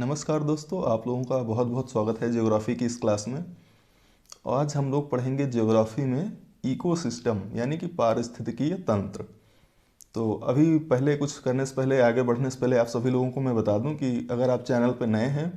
नमस्कार दोस्तों, आप लोगों का बहुत बहुत स्वागत है ज्योग्राफी की इस क्लास में। आज हम लोग पढ़ेंगे ज्योग्राफी में इकोसिस्टम यानी कि पारिस्थितिकीय तंत्र। तो अभी पहले कुछ करने से पहले, आगे बढ़ने से पहले आप सभी लोगों को मैं बता दूं कि अगर आप चैनल पर नए हैं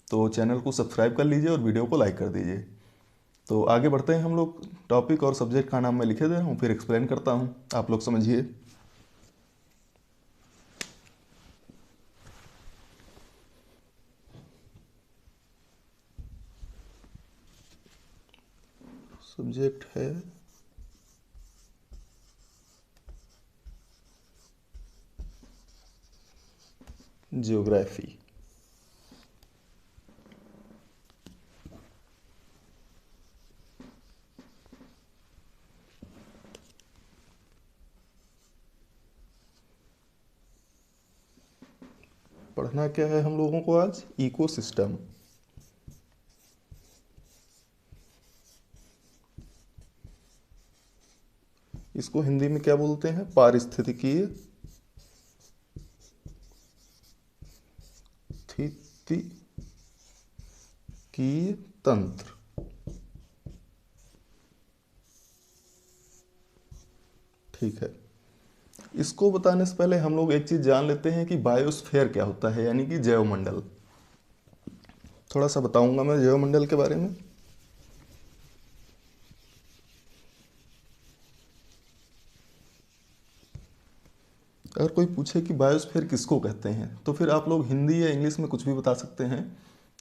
तो चैनल को सब्सक्राइब कर लीजिए और वीडियो को लाइक कर दीजिए। तो आगे बढ़ते हैं हम लोग। टॉपिक और सब्जेक्ट का नाम मैं लिखे दे रहा हूँ, फिर एक्सप्लेन करता हूँ, आप लोग समझिए। सब्जेक्ट है ज्योग्राफी। पढ़ना क्या है हम लोगों को आज? इकोसिस्टम। इसको हिंदी में क्या बोलते हैं? पारिस्थितिकीय की तंत्र। ठीक है, इसको बताने से पहले हम लोग एक चीज जान लेते हैं कि बायोस्फीयर क्या होता है, यानी कि जैवमंडल। थोड़ा सा बताऊंगा मैं जैवमंडल के बारे में। अगर कोई पूछे कि बायोस्फीयर किसको कहते हैं तो फिर आप लोग हिंदी या इंग्लिश में कुछ भी बता सकते हैं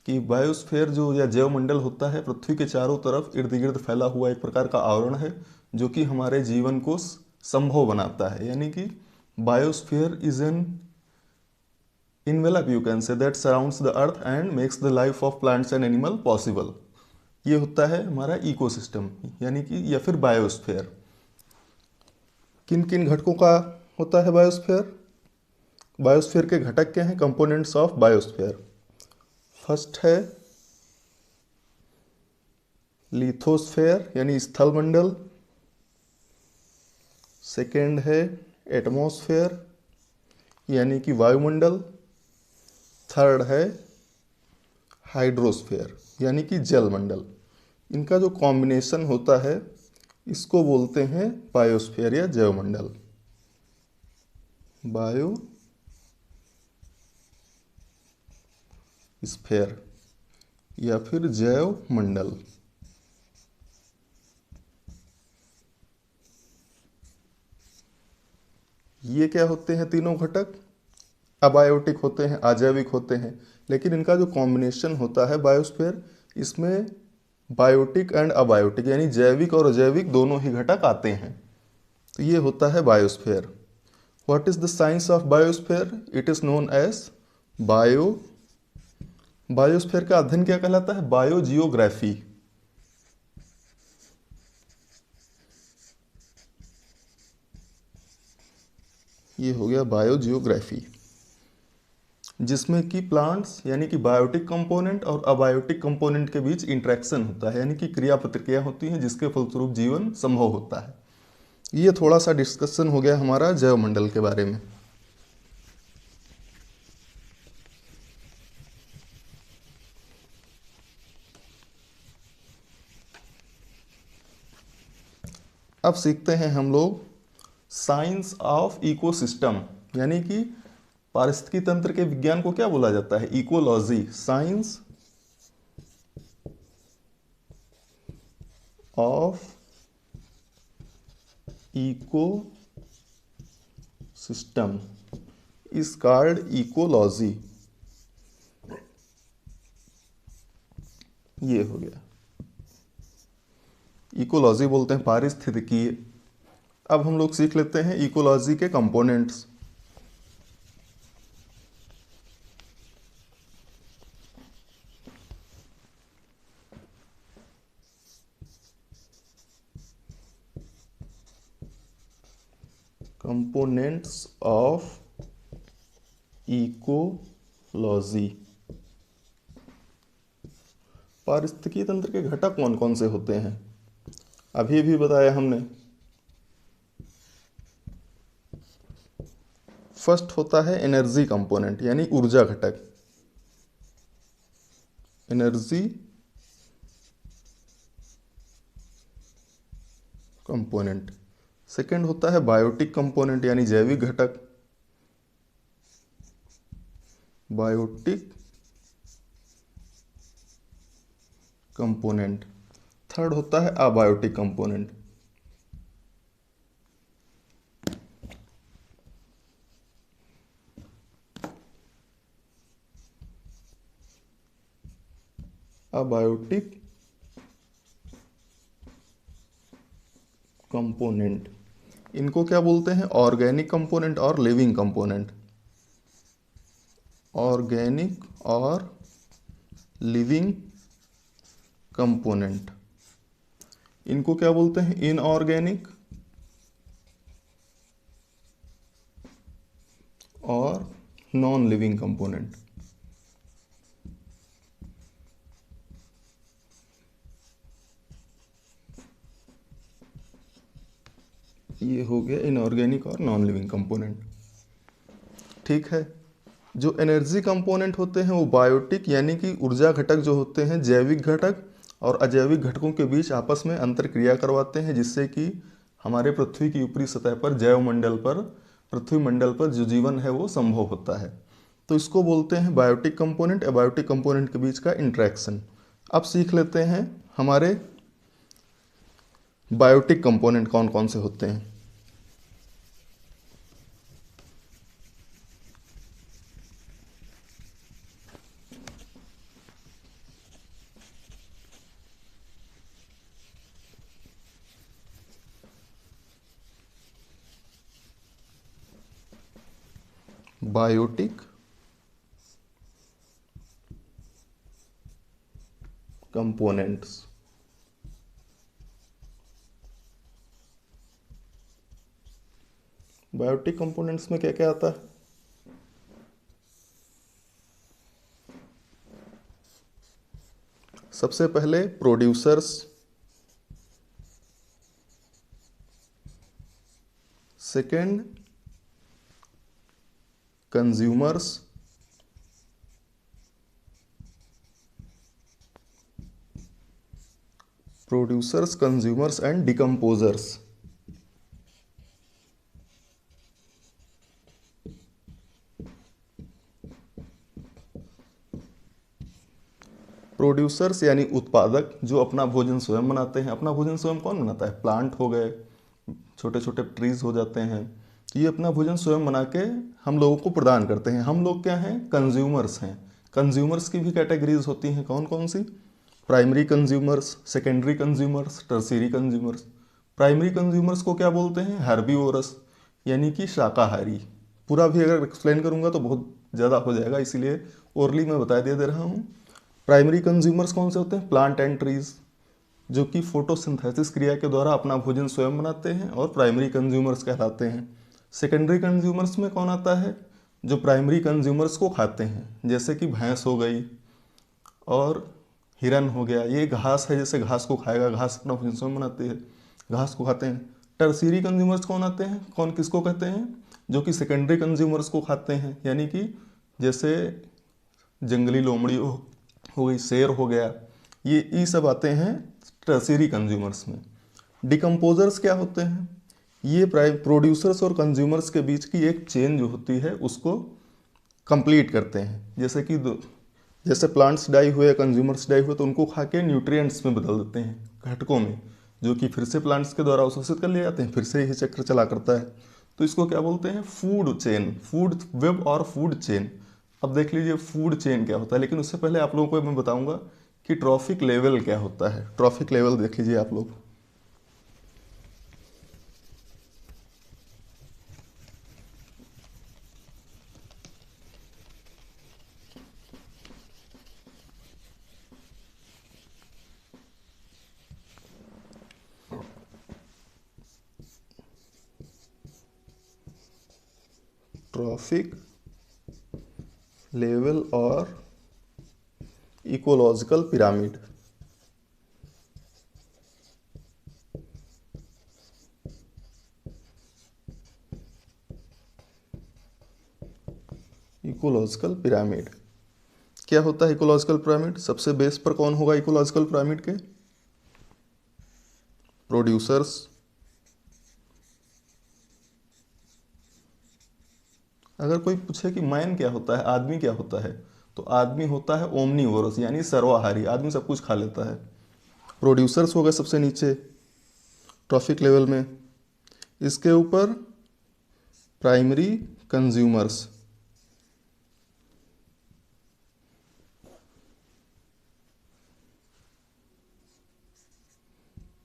कि बायोस्फीयर जो या जैवमंडल होता है, पृथ्वी के चारों तरफ इर्द गिर्द फैला हुआ एक प्रकार का आवरण है जो कि हमारे जीवन को संभव बनाता है। यानी कि biosphere is an envelope, you can say, that surrounds the earth and makes the life of plants and animal possible। ये होता है हमारा इकोसिस्टम यानी कि या फिर बायोस्फीयर। किन किन घटकों का होता है बायोस्फीयर? बायोस्फीयर के घटक क्या हैं? Components of biosphere. फर्स्ट है लिथोस्फेयर यानी स्थलमंडल। सेकेंड है एटमॉस्फेयर यानी कि वायुमंडल। थर्ड है हाइड्रोस्फेयर यानी कि जलमंडल। इनका जो कॉम्बिनेशन होता है इसको बोलते हैं बायोस्फीयर या जैवमंडल। बायोस्फीयर या फिर जैवमंडल। ये क्या होते हैं? तीनों घटक अबायोटिक होते हैं, अजैविक होते हैं, लेकिन इनका जो कॉम्बिनेशन होता है बायोस्फीयर, इसमें बायोटिक एंड अबायोटिक यानी जैविक और अजैविक दोनों ही घटक आते हैं। तो ये होता है biosphere. What is the science of biosphere? It is known as bio. Biosphere का अध्ययन क्या कहलाता है? बायोजियोग्राफी। ये हो गया बायोजियोग्राफी, जिसमें कि प्लांट्स यानी कि बायोटिक कंपोनेंट और अबायोटिक कंपोनेंट के बीच इंटरेक्शन होता है, यानी कि क्रिया प्रतिक्रिया होती हैं जिसके फलस्वरूप जीवन संभव होता है। ये थोड़ा सा डिस्कशन हो गया हमारा जैवमंडल के बारे में। अब सीखते हैं हम लोग साइंस ऑफ इकोसिस्टम, यानी कि पारिस्थितिकी तंत्र के विज्ञान को क्या बोला जाता है? Ecology. Science of ecosystem is called ecology. ये हो गया, इकोलॉजी बोलते हैं पारिस्थितिकी। अब हम लोग सीख लेते हैं इकोलॉजी के कंपोनेंट्स। Components of ecology. पारिस्थितिकी तंत्र के घटक कौन कौन से होते हैं? अभी भी बताया हमने। फर्स्ट होता है एनर्जी कंपोनेंट यानी ऊर्जा घटक। Energy component. सेकंड होता है बायोटिक कंपोनेंट यानी जैविक घटक, बायोटिक कंपोनेंट। थर्ड होता है अबायोटिक कंपोनेंट। अबायोटिक कंपोनेंट, इनको क्या बोलते हैं? ऑर्गेनिक कंपोनेंट और लिविंग कंपोनेंट। ऑर्गेनिक और लिविंग कंपोनेंट, इनको क्या बोलते हैं? इनऑर्गेनिक और नॉन लिविंग कंपोनेंट। ये हो गया इनऑर्गेनिक और नॉन लिविंग कंपोनेंट। ठीक है। जो एनर्जी कंपोनेंट होते हैं वो बायोटिक यानी कि ऊर्जा घटक जो होते हैं, जैविक घटक और अजैविक घटकों के बीच आपस में अंतर क्रिया करवाते हैं, जिससे कि हमारे पृथ्वी की ऊपरी सतह पर, जैव मंडल पर, पृथ्वी मंडल पर जो जीवन है वो संभव होता है। तो इसको बोलते हैं बायोटिक कंपोनेंट। एबायोटिक कंपोनेंट के बीच का इंट्रैक्शन। अब सीख लेते हैं हमारे बायोटिक कंपोनेंट कौन कौन से होते हैं। Biotic components. बायोटिक कंपोनेंट्स में क्या क्या आता है? सबसे पहले producers, second consumers, producers, consumers and decomposers. Producers यानी उत्पादक, जो अपना भोजन स्वयं बनाते हैं। अपना भोजन स्वयं कौन बनाता है? प्लांट हो गए, छोटे छोटे ट्रीज हो जाते हैं, तो ये अपना भोजन स्वयं बना के हम लोगों को प्रदान करते हैं। हम लोग क्या हैं? कंज्यूमर्स हैं। कंज्यूमर्स की भी कैटेगरीज होती हैं। कौन कौन सी? Primary consumers, secondary consumers, tertiary consumers. Primary consumers को क्या बोलते हैं? हर्बीवोरस यानी कि शाकाहारी। पूरा भी अगर एक्सप्लेन करूंगा तो बहुत ज़्यादा हो जाएगा, इसीलिए ओरली मैं बता दे रहा हूँ। प्राइमरी कंज्यूमर्स कौन से होते हैं? प्लांट एंड ट्रीज, जो कि फोटोसिंथेसिस क्रिया के द्वारा अपना भोजन स्वयं बनाते हैं और प्राइमरी कंज्यूमर्स कहलाते हैं। सेकेंडरी कंज्यूमर्स में कौन आता है? जो प्राइमरी कंज्यूमर्स को खाते हैं, जैसे कि भैंस हो गई और हिरन हो गया। ये घास है, जैसे घास को खाएगा, घास अपना भोजन स्वयं बनाती है, घास को खाते हैं। टर्शियरी कंज्यूमर्स कौन आते हैं? कौन किसको कहते हैं? जो कि सेकेंडरी कंज्यूमर्स को खाते हैं, यानी कि जैसे जंगली लोमड़ी हो गई, शेर हो गया, ये सब आते हैं टर्शियरी कंज्यूमर्स में। डिकम्पोजर्स क्या होते हैं? ये प्रोड्यूसर्स और कंज्यूमर्स के बीच की एक चेन जो होती है उसको कंप्लीट करते हैं। जैसे कि जैसे प्लांट्स डाई हुए, कंज्यूमर्स डाई हुए, तो उनको खा के न्यूट्रिएंट्स में बदल देते हैं, घटकों में, जो कि फिर से प्लांट्स के द्वारा अवशोषित कर लिए जाते हैं, फिर से यही चक्र चला करता है। तो इसको क्या बोलते हैं? फूड चेन, फूड वेब और फूड चेन। अब देख लीजिए फूड चेन क्या होता है, लेकिन उससे पहले आप लोगों को मैं बताऊंगा कि ट्रॉफिक लेवल क्या होता है। ट्रॉफिक लेवल देख लीजिए आप लोग। ट्रॉफिक लेवल और इकोलॉजिकल पिरामिड। इकोलॉजिकल पिरामिड क्या होता है इकोलॉजिकल पिरामिड? सबसे बेस पर कौन होगा इकोलॉजिकल पिरामिड के? प्रोड्यूसर्स, अगर कोई पूछे कि मैन क्या होता है, आदमी क्या होता है, तो आदमी होता है ओमनीवोरस यानी सर्वाहारी, आदमी सब कुछ खा लेता है। प्रोड्यूसर्स होगा सबसे नीचे ट्रॉफिक लेवल में, इसके ऊपर प्राइमरी कंज्यूमर्स,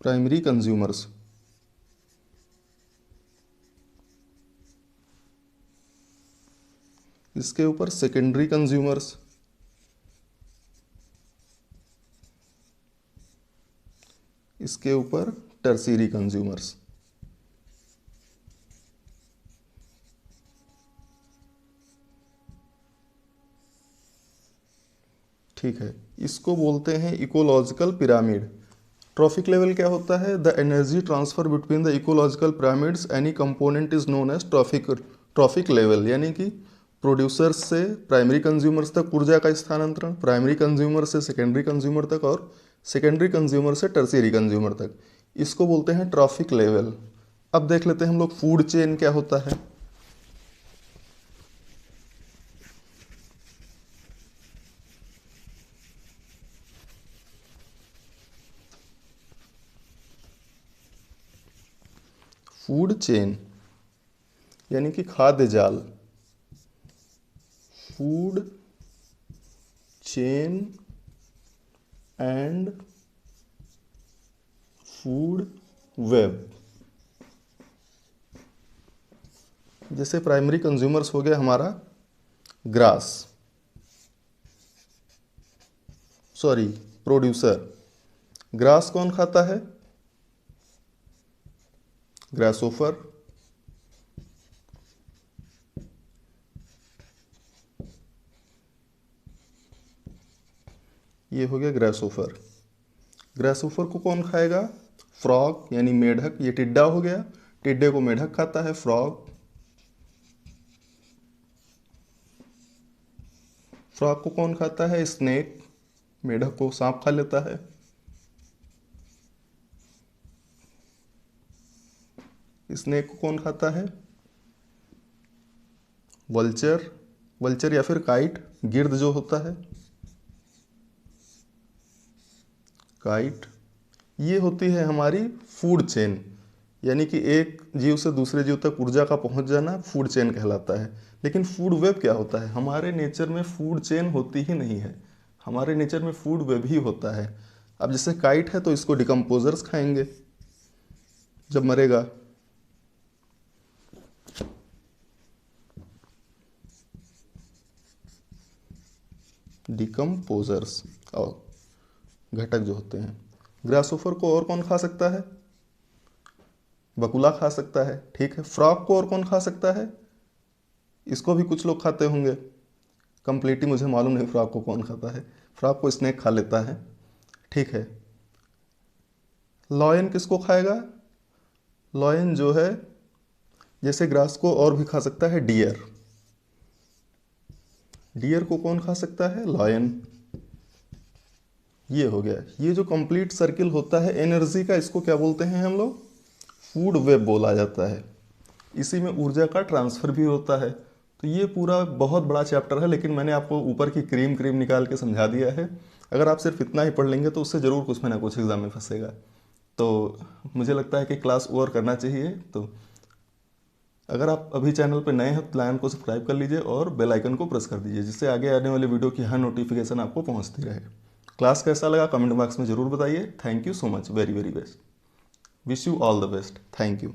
प्राइमरी कंज्यूमर्स, इसके ऊपर सेकेंडरी कंज्यूमर्स, इसके ऊपर टर्सीरी कंज्यूमर्स। ठीक है, इसको बोलते हैं इकोलॉजिकल पिरामिड। ट्रॉफिक लेवल क्या होता है? The energy transfer between the ecological pyramids any component is known as trophic level, यानी कि प्रोड्यूसर्स से प्राइमरी कंज्यूमर्स तक ऊर्जा का स्थानांतरण, प्राइमरी कंज्यूमर से सेकेंडरी कंज्यूमर तक और सेकेंडरी कंज्यूमर से टर्शियरी कंज्यूमर तक, इसको बोलते हैं ट्रॉफिक लेवल। अब देख लेते हैं हम लोग फूड चेन क्या होता है। फूड चेन यानी कि खाद्य जाल, food chain and food web. जैसे प्राइमरी कंज्यूमर्स हो गया हमारा ग्रास, सॉरी प्रोड्यूसर। ग्रास कौन खाता है? ग्रासोफर, ये हो गया ग्रासोफर। ग्रासोफर को कौन खाएगा? फ्रॉग यानी मेढक, ये टिड्डा हो गया, टिड्डे को मेढक खाता है, फ्रॉग। फ्रॉग को कौन खाता है? स्नेक, मेढक को सांप खा लेता है। स्नेक को कौन खाता है? वल्चर, वल्चर या फिर काइट, गिर्द जो होता है, काइट। ये होती है हमारी फूड चेन, यानी कि एक जीव से दूसरे जीव तक ऊर्जा का पहुंच जाना फूड चेन कहलाता है। लेकिन फूड वेब क्या होता है? हमारे नेचर में फूड चेन होती ही नहीं है, हमारे नेचर में फूड वेब ही होता है। अब जैसे काइट है तो इसको डिकम्पोजर्स खाएंगे जब मरेगा, डिकम्पोजर्स और घटक जो होते हैं। ग्रासोफर को और कौन खा सकता है? बकुला खा सकता है, ठीक है। फ्रॉग को और कौन खा सकता है? इसको भी कुछ लोग खाते होंगे, कंप्लीटली मुझे मालूम नहीं फ्रॉग को कौन खाता है। फ्रॉग को स्नेक खा लेता है, ठीक है। लॉयन किसको खाएगा? लॉयन जो है जैसे ग्रास को और भी खा सकता है डियर, डियर को कौन खा सकता है? लॉयन। ये हो गया, ये जो कंप्लीट सर्किल होता है एनर्जी का, इसको क्या बोलते हैं हम लोग? फूड वेब बोला जाता है। इसी में ऊर्जा का ट्रांसफर भी होता है। तो ये पूरा बहुत बड़ा चैप्टर है, लेकिन मैंने आपको ऊपर की क्रीम क्रीम निकाल के समझा दिया है। अगर आप सिर्फ इतना ही पढ़ लेंगे तो उससे ज़रूर कुछ में ना कुछ एग्जाम में फंसेगा। तो मुझे लगता है कि क्लास ओवर करना चाहिए। तो अगर आप अभी चैनल पर नए हैं तो चैनल को सब्सक्राइब कर लीजिए और बेल आइकन को प्रेस कर दीजिए, जिससे आगे आने वाले वीडियो की हर नोटिफिकेशन आपको पहुंचती रहे। क्लास कैसा लगा कमेंट बॉक्स में ज़रूर बताइए। Thank you so much, very very best, wish you all the best, thank you.